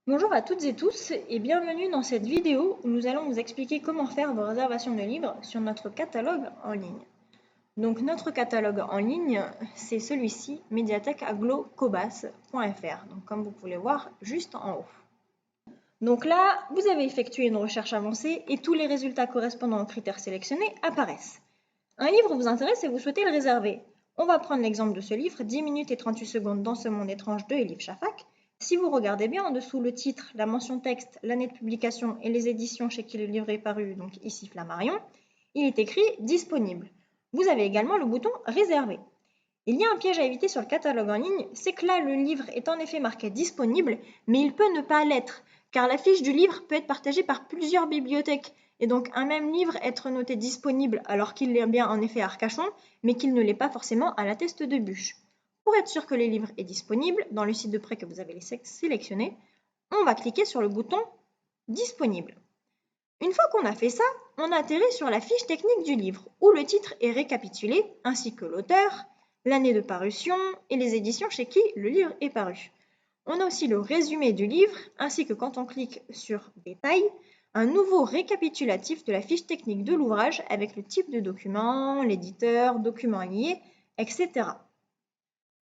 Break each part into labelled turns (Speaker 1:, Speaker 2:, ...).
Speaker 1: Bonjour à toutes et tous et bienvenue dans cette vidéo où nous allons vous expliquer comment faire vos réservations de livres sur notre catalogue en ligne. Donc notre catalogue en ligne, c'est celui-ci, médiathèque-aglo-cobas.fr, donc comme vous pouvez voir juste en haut. Donc là, vous avez effectué une recherche avancée et tous les résultats correspondant aux critères sélectionnés apparaissent. Un livre vous intéresse et vous souhaitez le réserver. On va prendre l'exemple de ce livre, 10 minutes et 38 secondes dans ce monde étrange de Elif Shafak. Si vous regardez bien en dessous le titre, la mention texte, l'année de publication et les éditions chez qui le livre est paru, donc ici Flammarion, il est écrit disponible. Vous avez également le bouton réserver. Il y a un piège à éviter sur le catalogue en ligne, c'est que là le livre est en effet marqué disponible, mais il peut ne pas l'être, car la fiche du livre peut être partagée par plusieurs bibliothèques, et donc un même livre être noté disponible alors qu'il est bien en effet à Arcachon, mais qu'il ne l'est pas forcément à la Teste de Bûche. Pour être sûr que le livre est disponible, dans le site de prêt que vous avez sélectionné, on va cliquer sur le bouton disponible. Une fois qu'on a fait ça, on atterrit sur la fiche technique du livre, où le titre est récapitulé, ainsi que l'auteur, l'année de parution et les éditions chez qui le livre est paru. On a aussi le résumé du livre, ainsi que quand on clique sur Détails, un nouveau récapitulatif de la fiche technique de l'ouvrage avec le type de document, l'éditeur, documents liés, etc.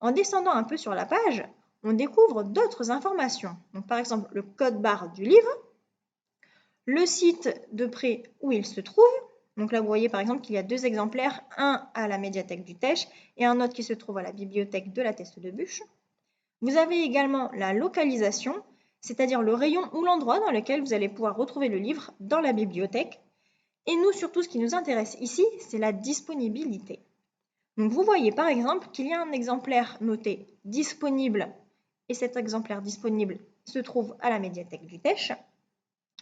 Speaker 1: En descendant un peu sur la page, on découvre d'autres informations. Donc, par exemple, le code barre du livre, le site de prêt où il se trouve. Donc là, vous voyez par exemple qu'il y a deux exemplaires, un à la médiathèque du Tech et un autre qui se trouve à la bibliothèque de la Teste de Bûche. Vous avez également la localisation, c'est-à-dire le rayon ou l'endroit dans lequel vous allez pouvoir retrouver le livre dans la bibliothèque. Et nous, surtout, ce qui nous intéresse ici, c'est la disponibilité. Donc vous voyez par exemple qu'il y a un exemplaire noté disponible et cet exemplaire disponible se trouve à la médiathèque du Tech.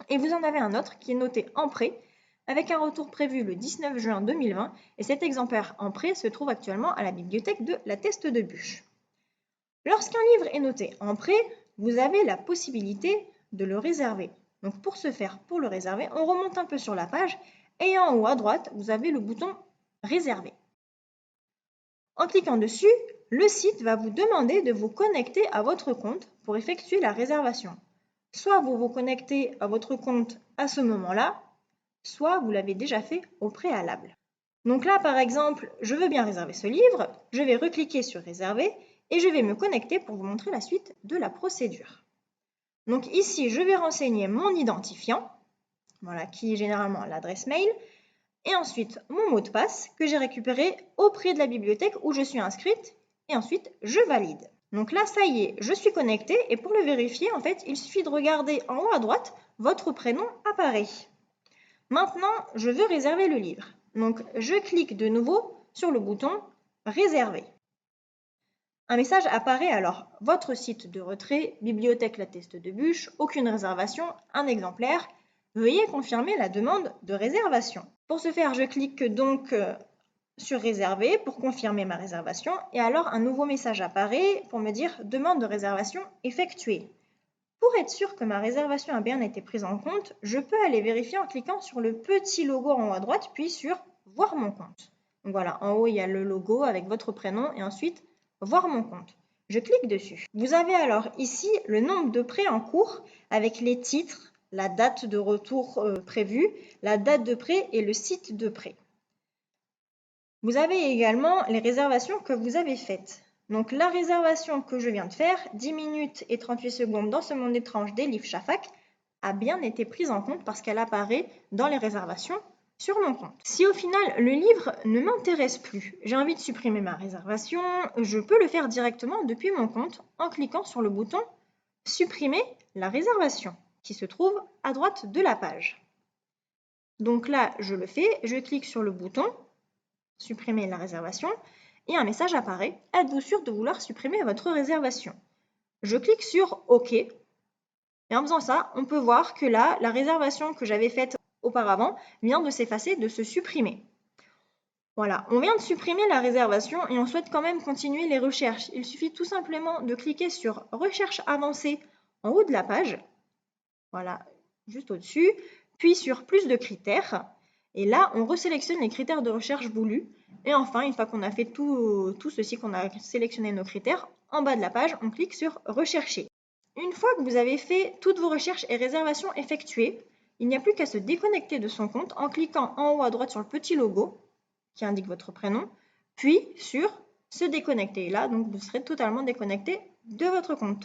Speaker 1: Et vous en avez un autre qui est noté en prêt, avec un retour prévu le 19 juin 2020, et cet exemplaire en prêt se trouve actuellement à la bibliothèque de la Teste de Bûche. Lorsqu'un livre est noté en prêt, vous avez la possibilité de le réserver. Donc pour ce faire, pour le réserver, on remonte un peu sur la page, et en haut à droite, vous avez le bouton Réserver. En cliquant dessus, le site va vous demander de vous connecter à votre compte pour effectuer la réservation. Soit vous vous connectez à votre compte à ce moment-là, soit vous l'avez déjà fait au préalable. Donc là, par exemple, je veux bien réserver ce livre, je vais recliquer sur Réserver et je vais me connecter pour vous montrer la suite de la procédure. Donc ici, je vais renseigner mon identifiant, voilà, qui est généralement l'adresse mail, et ensuite mon mot de passe que j'ai récupéré auprès de la bibliothèque où je suis inscrite, et ensuite je valide. Donc là, ça y est, je suis connectée et pour le vérifier, en fait, il suffit de regarder en haut à droite, votre prénom apparaît. Maintenant, je veux réserver le livre. Donc, je clique de nouveau sur le bouton Réserver. Un message apparaît alors. Votre site de retrait, bibliothèque La Teste de Bûche, aucune réservation, un exemplaire. Veuillez confirmer la demande de réservation. Pour ce faire, je clique donc sur Réserver pour confirmer ma réservation et alors un nouveau message apparaît pour me dire demande de réservation effectuée. Pour être sûr que ma réservation a bien été prise en compte, je peux aller vérifier en cliquant sur le petit logo en haut à droite puis sur voir mon compte. Donc voilà, en haut il y a le logo avec votre prénom et ensuite voir mon compte. Je clique dessus. Vous avez alors ici le nombre de prêts en cours avec les titres, la date de retour prévue, la date de prêt et le site de prêt. Vous avez également les réservations que vous avez faites. Donc la réservation que je viens de faire, 10 minutes et 38 secondes dans ce monde étrange d'Elif Shafak, a bien été prise en compte parce qu'elle apparaît dans les réservations sur mon compte. Si au final le livre ne m'intéresse plus, j'ai envie de supprimer ma réservation, je peux le faire directement depuis mon compte en cliquant sur le bouton Supprimer la réservation qui se trouve à droite de la page. Donc là, je le fais, je clique sur le bouton Supprimer la réservation et un message apparaît. Êtes-vous sûr de vouloir supprimer votre réservation? Je clique sur OK et en faisant ça, on peut voir que là, la réservation que j'avais faite auparavant vient de s'effacer, de se supprimer. Voilà, on vient de supprimer la réservation et on souhaite quand même continuer les recherches. Il suffit tout simplement de cliquer sur Recherche avancée en haut de la page, voilà, juste au-dessus, puis sur Plus de critères. Et là, on resélectionne les critères de recherche voulus. Et enfin, une fois qu'on a fait tout ceci, qu'on a sélectionné nos critères, en bas de la page, on clique sur Rechercher. Une fois que vous avez fait toutes vos recherches et réservations effectuées, il n'y a plus qu'à se déconnecter de son compte en cliquant en haut à droite sur le petit logo qui indique votre prénom, puis sur « Se déconnecter ». Et là, donc, vous serez totalement déconnecté de votre compte.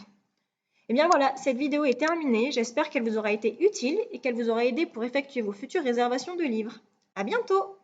Speaker 1: Et bien voilà, cette vidéo est terminée. J'espère qu'elle vous aura été utile et qu'elle vous aura aidé pour effectuer vos futures réservations de livres. À bientôt!